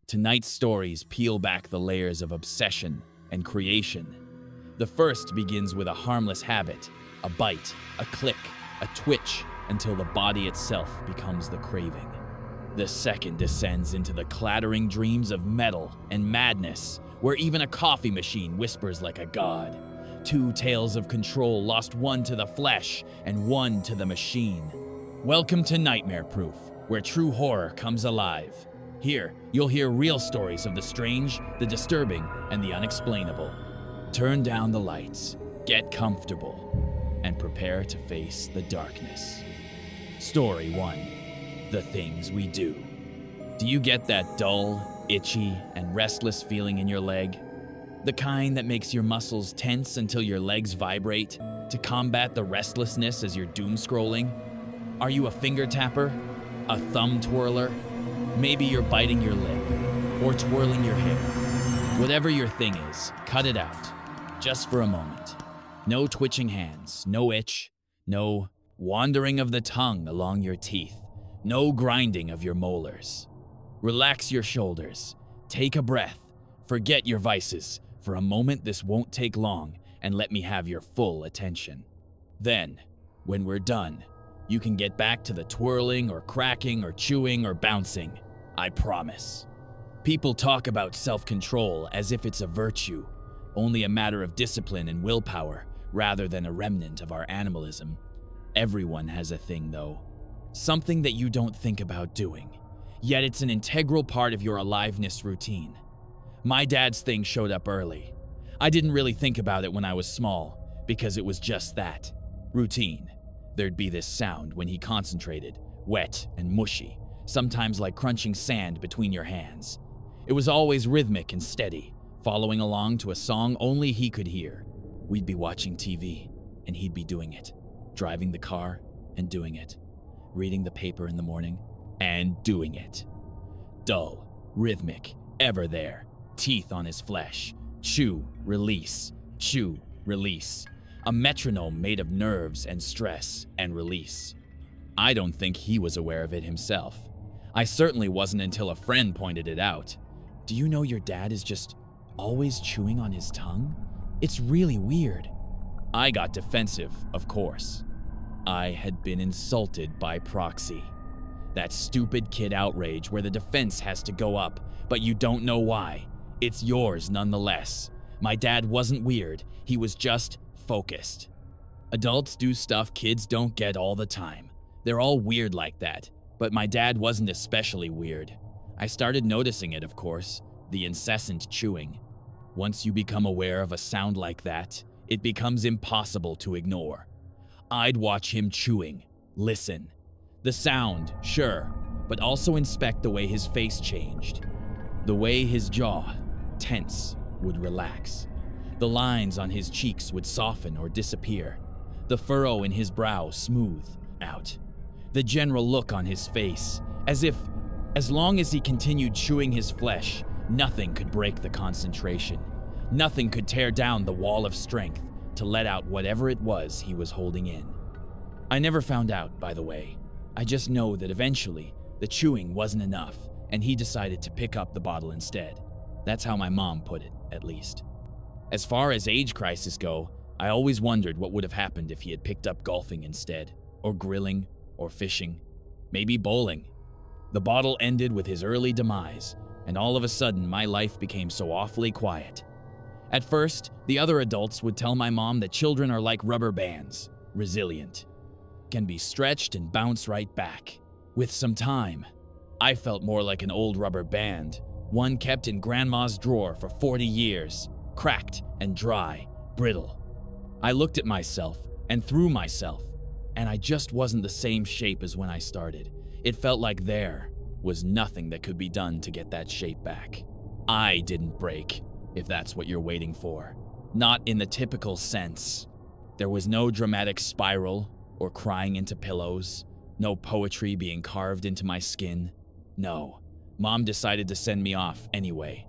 Tonight's stories peel back the layers of obsession and creation. The first begins with a harmless habit, a bite, a click, a twitch, until the body itself becomes the craving. The second descends into the clattering dreams of metal and madness, where even a coffee machine whispers like a god. Two tales of control lost, one to the flesh and one to the machine. Welcome to Nightmare Proof, where true horror comes alive. Here, you'll hear real stories of the strange, the disturbing, and the unexplainable. Turn down the lights, get comfortable, and prepare to face the darkness. Story 1. The Things We Do. Do you get that dull, itchy, and restless feeling in your leg? The kind that makes your muscles tense until your legs vibrate to combat the restlessness as you're doom scrolling? Are you a finger tapper? A thumb twirler? Maybe you're biting your lip or twirling your hair. Whatever your thing is, cut it out, just for a moment. No twitching hands, no itch, no wandering of the tongue along your teeth, no grinding of your molars. Relax your shoulders, take a breath, forget your vices. For a moment, this won't take long, and let me have your full attention. Then, when we're done, you can get back to the twirling or cracking or chewing or bouncing. I promise. People talk about self-control as if it's a virtue, only a matter of discipline and willpower, rather than a remnant of our animalism. Everyone has a thing, though. Something that you don't think about doing, yet it's an integral part of your aliveness routine. My dad's thing showed up early. I didn't really think about it when I was small, because it was just that, routine. There'd be this sound when he concentrated, wet and mushy, sometimes like crunching sand between your hands. It was always rhythmic and steady, following along to a song only he could hear. We'd be watching TV, and he'd be doing it, driving the car and doing it, reading the paper in the morning and doing it. Dull, rhythmic, ever there, teeth on his flesh, chew, release, chew, release. A metronome made of nerves and stress and release. I don't think he was aware of it himself. I certainly wasn't until a friend pointed it out. Do you know your dad is just always chewing on his tongue? It's really weird. I got defensive, of course. I had been insulted by proxy. That stupid kid outrage where the defense has to go up, but you don't know why. It's yours nonetheless. My dad wasn't weird, he was just focused. Adults do stuff kids don't get all the time. They're all weird like that, but my dad wasn't especially weird. I started noticing it, of course, the incessant chewing. Once you become aware of a sound like that, it becomes impossible to ignore. I'd watch him chewing, listen. The sound, sure, but also inspect the way his face changed. The way his jaw, tense, would relax. The lines on his cheeks would soften or disappear. The furrow in his brow smooth out. The general look on his face, as if, as long as he continued chewing his flesh, nothing could break the concentration. Nothing could tear down the wall of strength to let out whatever it was he was holding in. I never found out, by the way. I just know that eventually, the chewing wasn't enough, and he decided to pick up the bottle instead. That's how my mom put it, at least. As far as age crises go, I always wondered what would have happened if he had picked up golfing instead, or grilling, or fishing, maybe bowling. The bottle ended with his early demise, and all of a sudden my life became so awfully quiet. At first, the other adults would tell my mom that children are like rubber bands, resilient, can be stretched and bounce right back. With some time, I felt more like an old rubber band, one kept in grandma's drawer for 40 years, cracked and dry, brittle. I looked at myself and through myself, and I just wasn't the same shape as when I started. It felt like there was nothing that could be done to get that shape back. I didn't break, if that's what you're waiting for. Not in the typical sense. There was no dramatic spiral or crying into pillows, no poetry being carved into my skin. No, Mom decided to send me off anyway,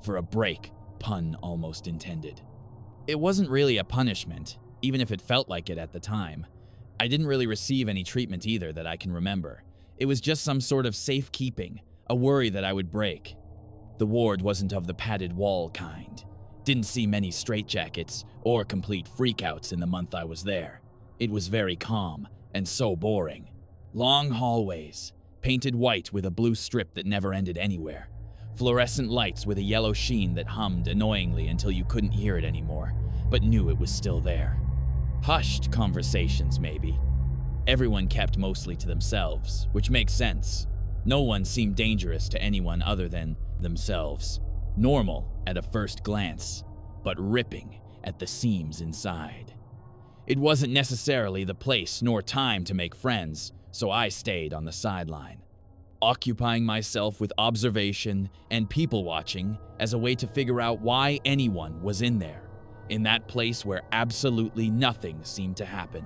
for a break, pun almost intended. It wasn't really a punishment, even if it felt like it at the time. I didn't really receive any treatment either that I can remember. It was just some sort of safekeeping, a worry that I would break. The ward wasn't of the padded wall kind. Didn't see many straitjackets or complete freakouts in the month I was there. It was very calm and so boring. Long hallways, painted white with a blue strip that never ended anywhere. Fluorescent lights with a yellow sheen that hummed annoyingly until you couldn't hear it anymore, but knew it was still there. Hushed conversations, maybe. Everyone kept mostly to themselves, which makes sense. No one seemed dangerous to anyone other than themselves. Normal at a first glance, but ripping at the seams inside. It wasn't necessarily the place nor time to make friends, so I stayed on the sideline, occupying myself with observation and people watching as a way to figure out why anyone was in there, in that place where absolutely nothing seemed to happen.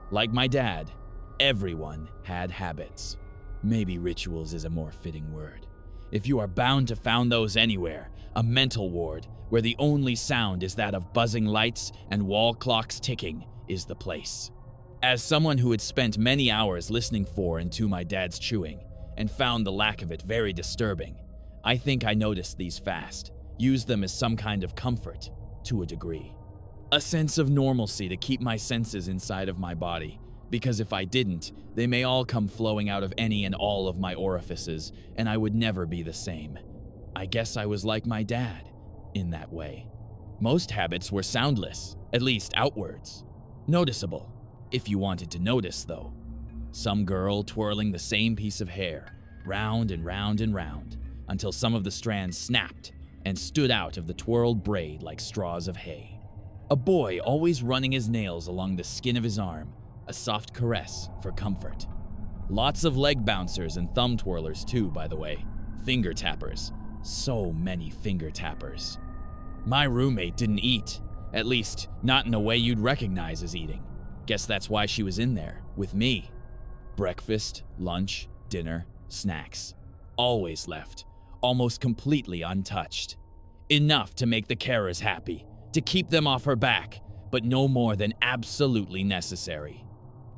Like my dad, everyone had habits. Maybe rituals is a more fitting word. If you are bound to find those anywhere, a mental ward where the only sound is that of buzzing lights and wall clocks ticking is the place. As someone who had spent many hours listening for and to my dad's chewing, and found the lack of it very disturbing, I think I noticed these fast, used them as some kind of comfort, to a degree. A sense of normalcy to keep my senses inside of my body, because if I didn't, they may all come flowing out of any and all of my orifices, and I would never be the same. I guess I was like my dad, in that way. Most habits were soundless, at least outwards. Noticeable, if you wanted to notice though. Some girl twirling the same piece of hair, round and round and round, until some of the strands snapped and stood out of the twirled braid like straws of hay. A boy always running his nails along the skin of his arm, a soft caress for comfort. Lots of leg bouncers and thumb twirlers too, by the way. Finger tappers. So many finger tappers. My roommate didn't eat, at least not in a way you'd recognize as eating. Guess that's why she was in there, with me. Breakfast, lunch, dinner, snacks. Always left, almost completely untouched. Enough to make the carers happy, to keep them off her back, but no more than absolutely necessary.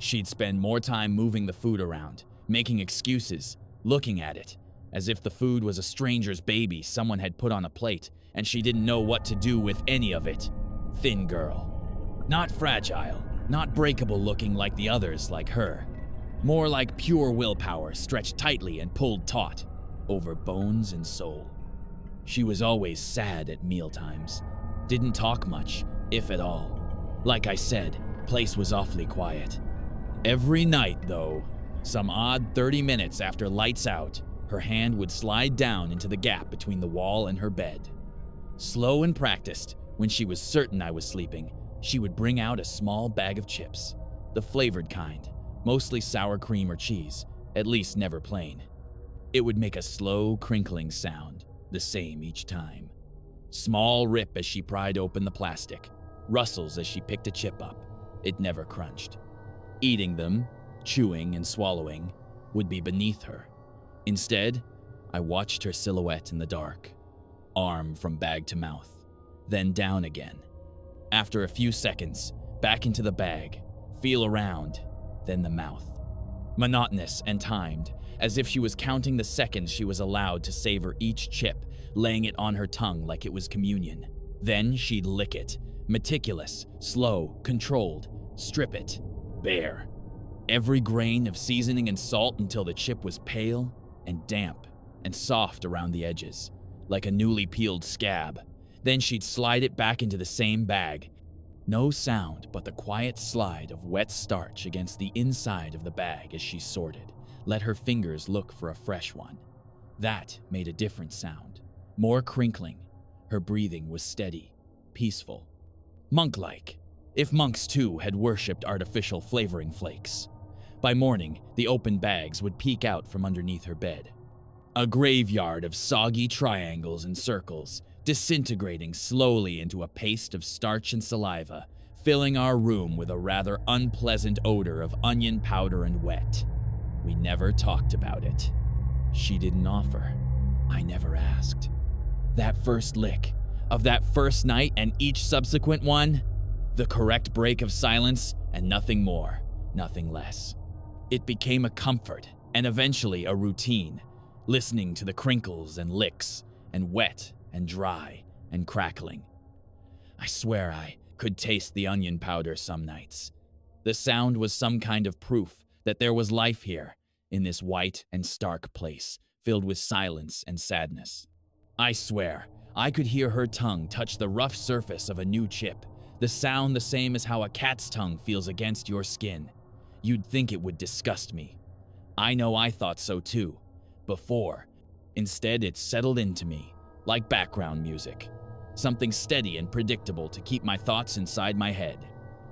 She'd spend more time moving the food around, making excuses, looking at it, as if the food was a stranger's baby someone had put on a plate and she didn't know what to do with any of it. Thin girl. Not fragile, not breakable looking like the others like her. More like pure willpower stretched tightly and pulled taut, over bones and soul. She was always sad at mealtimes. Didn't talk much, if at all. Like I said, place was awfully quiet. Every night, though, some odd 30 minutes after lights out, her hand would slide down into the gap between the wall and her bed. Slow and practiced, when she was certain I was sleeping, she would bring out a small bag of chips, the flavored kind, mostly sour cream or cheese, at least never plain. It would make a slow, crinkling sound, the same each time. Small rip as she pried open the plastic, rustles as she picked a chip up. It never crunched. Eating them, chewing and swallowing, would be beneath her. Instead, I watched her silhouette in the dark, arm from bag to mouth, then down again. After a few seconds, back into the bag, feel around, then the mouth. Monotonous and timed, as if she was counting the seconds she was allowed to savor each chip, laying it on her tongue like it was communion. Then she'd lick it, meticulous, slow, controlled, strip it, bare. Every grain of seasoning and salt until the chip was pale and damp and soft around the edges, like a newly peeled scab. Then she'd slide it back into the same bag. No sound but the quiet slide of wet starch against the inside of the bag as she sorted. Let her fingers look for a fresh one. That made a different sound, more crinkling. Her breathing was steady, peaceful, monk-like, if monks too had worshipped artificial flavoring flakes. By morning, the open bags would peek out from underneath her bed. A graveyard of soggy triangles and circles, disintegrating slowly into a paste of starch and saliva, filling our room with a rather unpleasant odor of onion powder and wet. We never talked about it. She didn't offer. I never asked. That first lick, of that first night and each subsequent one, the correct break of silence and nothing more, nothing less. It became a comfort and eventually a routine, listening to the crinkles and licks, and wet and dry and crackling. I swear I could taste the onion powder some nights. The sound was some kind of proof that there was life here, in this white and stark place, filled with silence and sadness. I swear, I could hear her tongue touch the rough surface of a new chip, the sound the same as how a cat's tongue feels against your skin. You'd think it would disgust me. I know I thought so too, before. Instead, it settled into me, like background music. Something steady and predictable to keep my thoughts inside my head.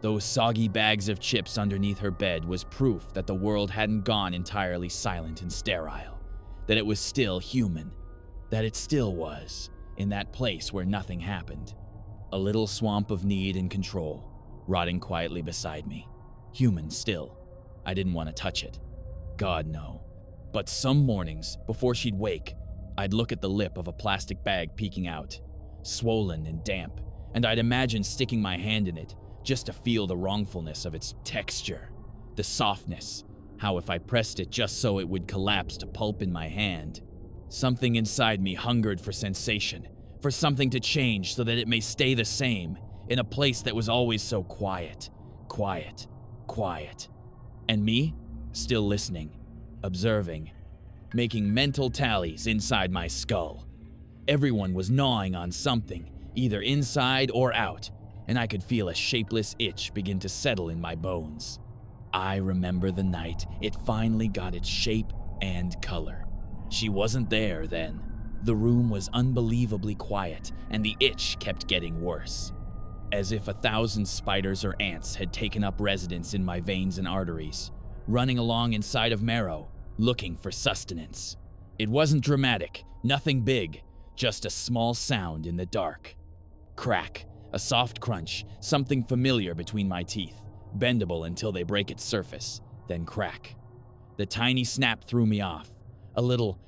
Those soggy bags of chips underneath her bed was proof that the world hadn't gone entirely silent and sterile, that it was still human, that it still was, in that place where nothing happened. A little swamp of need and control, rotting quietly beside me. Human still. I didn't want to touch it. God, no. But some mornings, before she'd wake, I'd look at the lip of a plastic bag peeking out, swollen and damp, and I'd imagine sticking my hand in it just to feel the wrongfulness of its texture, the softness, how if I pressed it just so it would collapse to pulp in my hand. Something inside me hungered for sensation, for something to change so that it may stay the same, in a place that was always so quiet, quiet, quiet. And me, still listening, observing, making mental tallies inside my skull. Everyone was gnawing on something, either inside or out, and I could feel a shapeless itch begin to settle in my bones. I remember the night it finally got its shape and color. She wasn't there then. The room was unbelievably quiet, and the itch kept getting worse. As if 1,000 spiders or ants had taken up residence in my veins and arteries, running along inside of marrow, looking for sustenance. It wasn't dramatic, nothing big, just a small sound in the dark. Crack, a soft crunch, something familiar between my teeth, bendable until they break its surface, then crack. The tiny snap threw me off. A little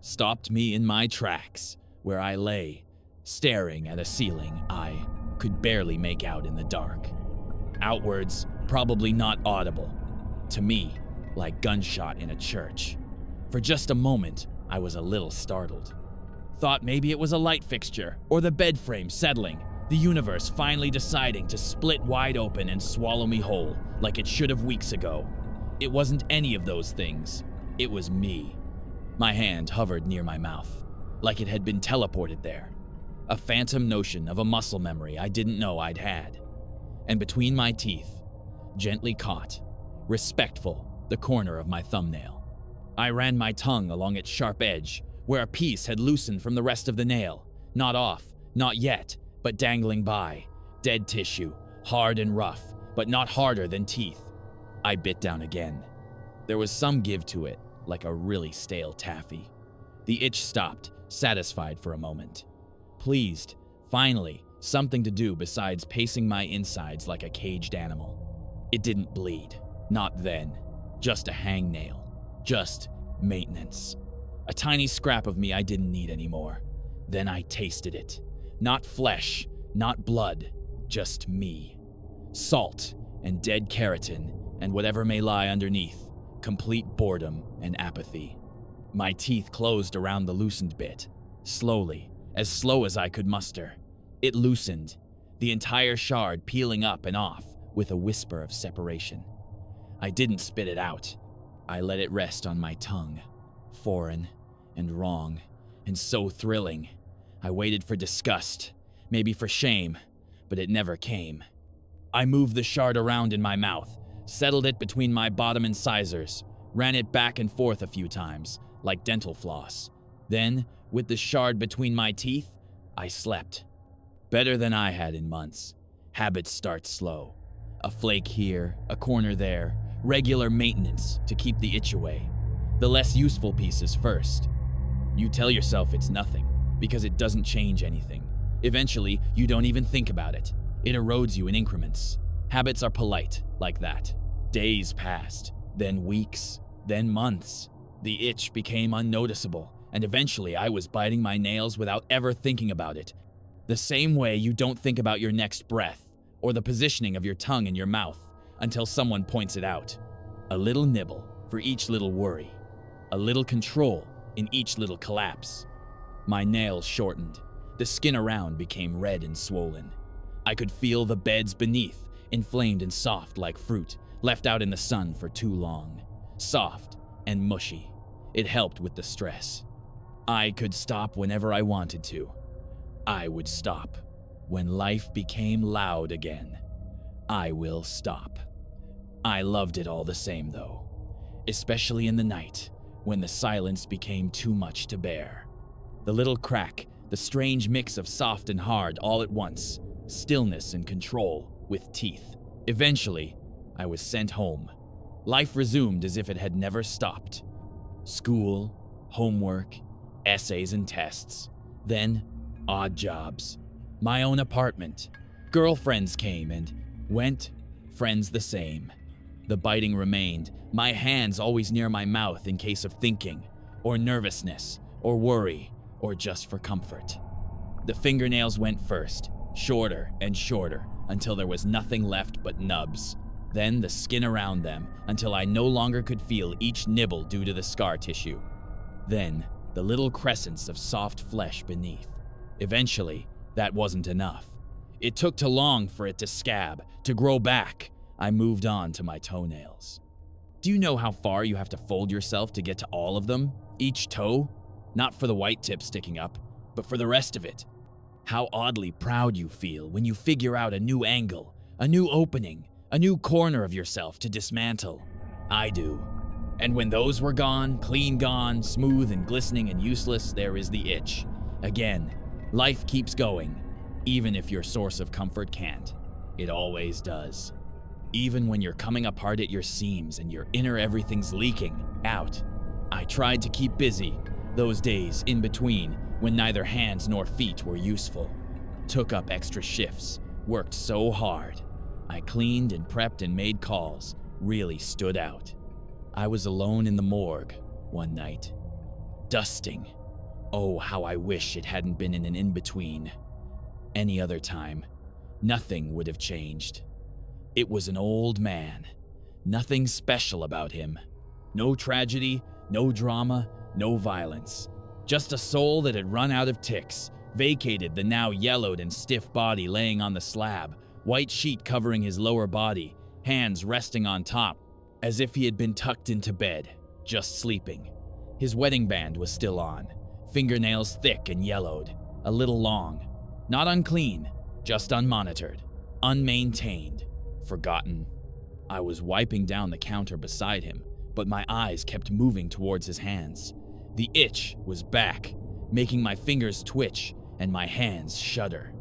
stopped me in my tracks, where I lay, staring at a ceiling I could barely make out in the dark. Outwards, probably not audible. To me, like gunshot in a church. For just a moment, I was a little startled. Thought maybe it was a light fixture, or the bed frame settling, the universe finally deciding to split wide open and swallow me whole, like it should have weeks ago. It wasn't any of those things. It was me. My hand hovered near my mouth, like it had been teleported there. A phantom notion of a muscle memory I didn't know I'd had. And between my teeth, gently caught, respectful, the corner of my thumbnail. I ran my tongue along its sharp edge, where a piece had loosened from the rest of the nail, not off, not yet, but dangling by, dead tissue, hard and rough, but not harder than teeth. I bit down again. There was some give to it, like a really stale taffy. The itch stopped, satisfied for a moment. Pleased, finally, something to do besides pacing my insides like a caged animal. It didn't bleed, not then. Just a hangnail. Just maintenance. A tiny scrap of me I didn't need anymore. Then I tasted it. Not flesh, not blood, just me. Salt and dead keratin and whatever may lie underneath. Complete boredom and apathy. My teeth closed around the loosened bit. Slowly, as slow as I could muster. It loosened, the entire shard peeling up and off with a whisper of separation. I didn't spit it out. I let it rest on my tongue. Foreign and wrong and so thrilling. I waited for disgust, maybe for shame, but it never came. I moved the shard around in my mouth, settled it between my bottom incisors, ran it back and forth a few times, like dental floss. Then, with the shard between my teeth, I slept. Better than I had in months. Habits start slow. A flake here, a corner there, regular maintenance to keep the itch away. The less useful pieces first. You tell yourself it's nothing, because it doesn't change anything. Eventually, you don't even think about it. It erodes you in increments. Habits are polite, like that. Days passed, then weeks, then months. The itch became unnoticeable, and eventually I was biting my nails without ever thinking about it. The same way you don't think about your next breath, or the positioning of your tongue in your mouth, until someone points it out. A little nibble for each little worry. A little control in each little collapse. My nails shortened. The skin around became red and swollen. I could feel the beds beneath, inflamed and soft like fruit, left out in the sun for too long. Soft and mushy. It helped with the stress. I could stop whenever I wanted to. I would stop. When life became loud again, I will stop. I loved it all the same though, especially in the night when the silence became too much to bear. The little crack, the strange mix of soft and hard all at once, stillness and control with teeth. Eventually, I was sent home. Life resumed as if it had never stopped. School, homework, essays and tests. Then, odd jobs. My own apartment. Girlfriends came and went, friends the same. The biting remained, my hands always near my mouth in case of thinking, or nervousness, or worry, or just for comfort. The fingernails went first, shorter and shorter, until there was nothing left but nubs. Then the skin around them, until I no longer could feel each nibble due to the scar tissue. Then, the little crescents of soft flesh beneath. Eventually, that wasn't enough. It took too long for it to scab, to grow back. I moved on to my toenails. Do you know how far you have to fold yourself to get to all of them? Each toe? Not for the white tip sticking up, but for the rest of it. How oddly proud you feel when you figure out a new angle, a new opening, a new corner of yourself to dismantle. I do. And when those were gone, clean gone, smooth and glistening and useless, there is the itch. Again, life keeps going, even if your source of comfort can't. It always does. Even when you're coming apart at your seams and your inner everything's leaking out. I tried to keep busy, those days in between when neither hands nor feet were useful. Took up extra shifts, worked so hard. I cleaned and prepped and made calls, really stood out. I was alone in the morgue one night, dusting. Oh, how I wish it hadn't been in an in-between. Any other time, nothing would have changed. It was an old man. Nothing special about him. No tragedy, no drama, no violence. Just a soul that had run out of ticks, vacated the now yellowed and stiff body laying on the slab, white sheet covering his lower body, hands resting on top, as if he had been tucked into bed, just sleeping. His wedding band was still on, fingernails thick and yellowed, a little long. Not unclean, just unmonitored, unmaintained, forgotten. I was wiping down the counter beside him, but my eyes kept moving towards his hands. The itch was back, making my fingers twitch and my hands shudder.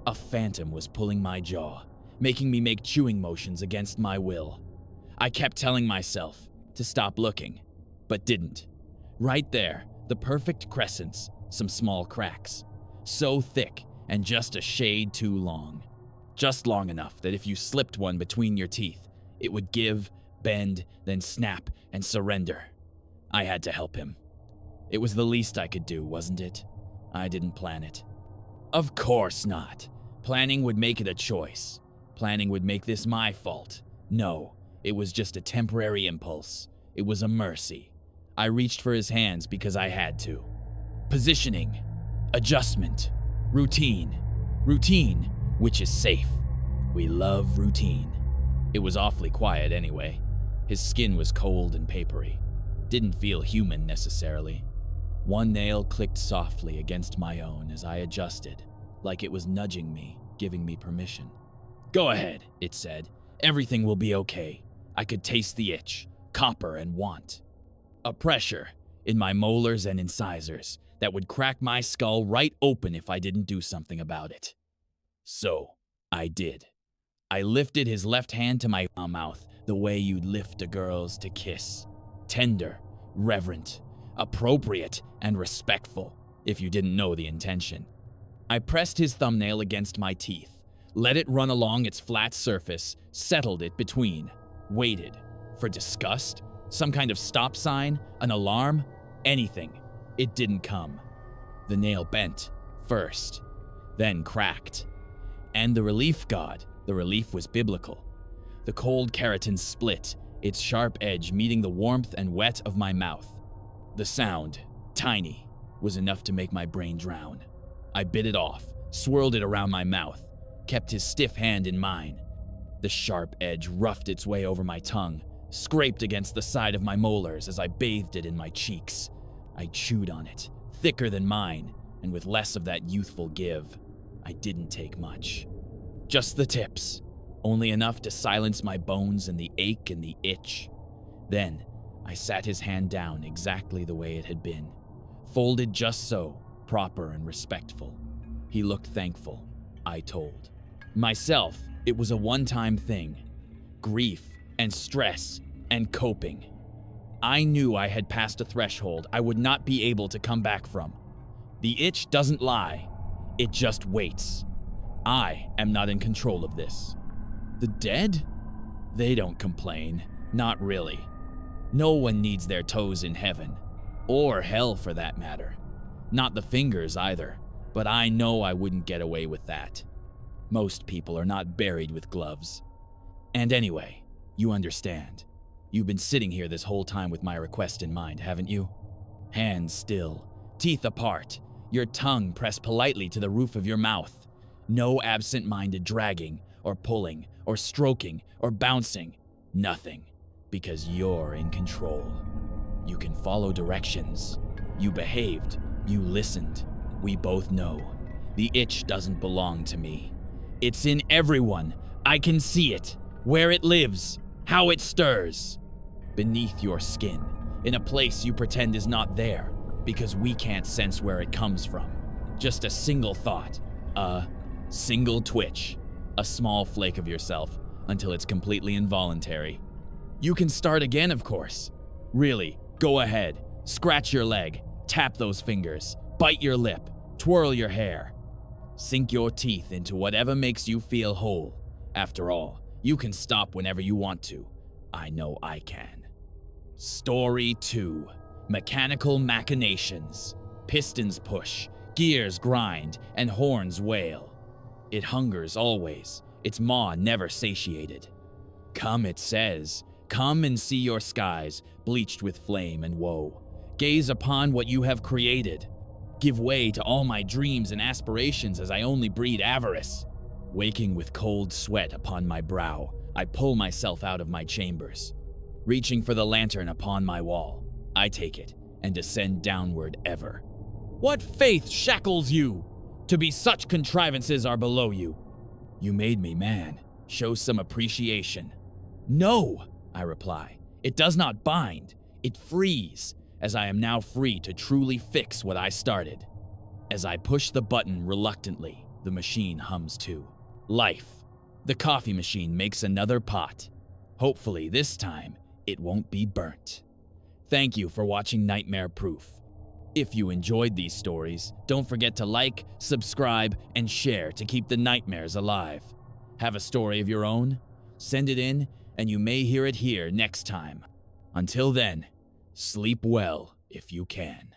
A phantom was pulling my jaw, making me make chewing motions against my will. I kept telling myself to stop looking, but didn't. Right there, the perfect crescents, some small cracks. So thick and just a shade too long. Just long enough that if you slipped one between your teeth, it would give, bend, then snap and surrender. I had to help him. It was the least I could do, wasn't it? I didn't plan it. Of course not. Planning would make it a choice. Planning would make this my fault. No, it was just a temporary impulse. It was a mercy. I reached for his hands because I had to. Positioning, adjustment, routine. Routine, which is safe. We love routine. It was awfully quiet anyway. His skin was cold and papery. Didn't feel human necessarily. One nail clicked softly against my own as I adjusted, like it was nudging me, giving me permission. Go ahead, it said. Everything will be okay. I could taste the itch, copper and want. A pressure in my molars and incisors that would crack my skull right open if I didn't do something about it. So, I did. I lifted his left hand to my mouth the way you'd lift a girl's to kiss. Tender, reverent, appropriate, and respectful, if you didn't know the intention. I pressed his thumbnail against my teeth, let it run along its flat surface, settled it between, waited. For disgust? Some kind of stop sign? An alarm? Anything. It didn't come. The nail bent, first, then cracked. And the relief god, the relief was biblical. The cold keratin split, its sharp edge meeting the warmth and wet of my mouth. The sound, tiny, was enough to make my brain drown. I bit it off, swirled it around my mouth, kept his stiff hand in mine. The sharp edge roughed its way over my tongue, scraped against the side of my molars as I bathed it in my cheeks. I chewed on it, thicker than mine, and with less of that youthful give. I didn't take much. Just the tips, only enough to silence my bones and the ache and the itch. Then, I sat his hand down exactly the way it had been, folded just so, proper and respectful. He looked thankful, I told. Myself, it was a one-time thing. Grief and stress and coping. I knew I had passed a threshold I would not be able to come back from. The itch doesn't lie, it just waits. I am not in control of this. The dead? They don't complain, not really. No one needs their toes in heaven, or hell for that matter. Not the fingers either, but I know I wouldn't get away with that. Most people are not buried with gloves. And anyway, you understand. You've been sitting here this whole time with my request in mind, haven't you? Hands still, teeth apart, your tongue pressed politely to the roof of your mouth. No absent-minded dragging, or pulling, or stroking, or bouncing. Nothing, because you're in control. You can follow directions. You behaved, you listened. We both know. The itch doesn't belong to me. It's in everyone. I can see it, where it lives, how it stirs. Beneath your skin, in a place you pretend is not there, because we can't sense where it comes from. Just a single thought, a single twitch, a small flake of yourself until it's completely involuntary. You can start again, of course. Really, go ahead, scratch your leg, tap those fingers, bite your lip, twirl your hair. Sink your teeth into whatever makes you feel whole. After all, you can stop whenever you want to. I know I can. Story 2. Mechanical machinations. Pistons push, gears grind, and horns wail. It hungers always, its maw never satiated. Come, it says, come and see your skies, bleached with flame and woe. Gaze upon what you have created. Give way to all my dreams and aspirations as I only breed avarice. Waking with cold sweat upon my brow, I pull myself out of my chambers. Reaching for the lantern upon my wall, I take it and descend downward ever. What faith shackles you? To be such contrivances are below you. You made me man. Show some appreciation. No, I reply. It does not bind. It frees, as I am now free to truly fix what I started. As I push the button reluctantly, the machine hums too. Life. The coffee machine makes another pot. Hopefully this time, it won't be burnt. Thank you for watching Nightmare Proof. If you enjoyed these stories, don't forget to like, subscribe, and share to keep the nightmares alive. Have a story of your own? Send it in, and you may hear it here next time. Until then, sleep well if you can.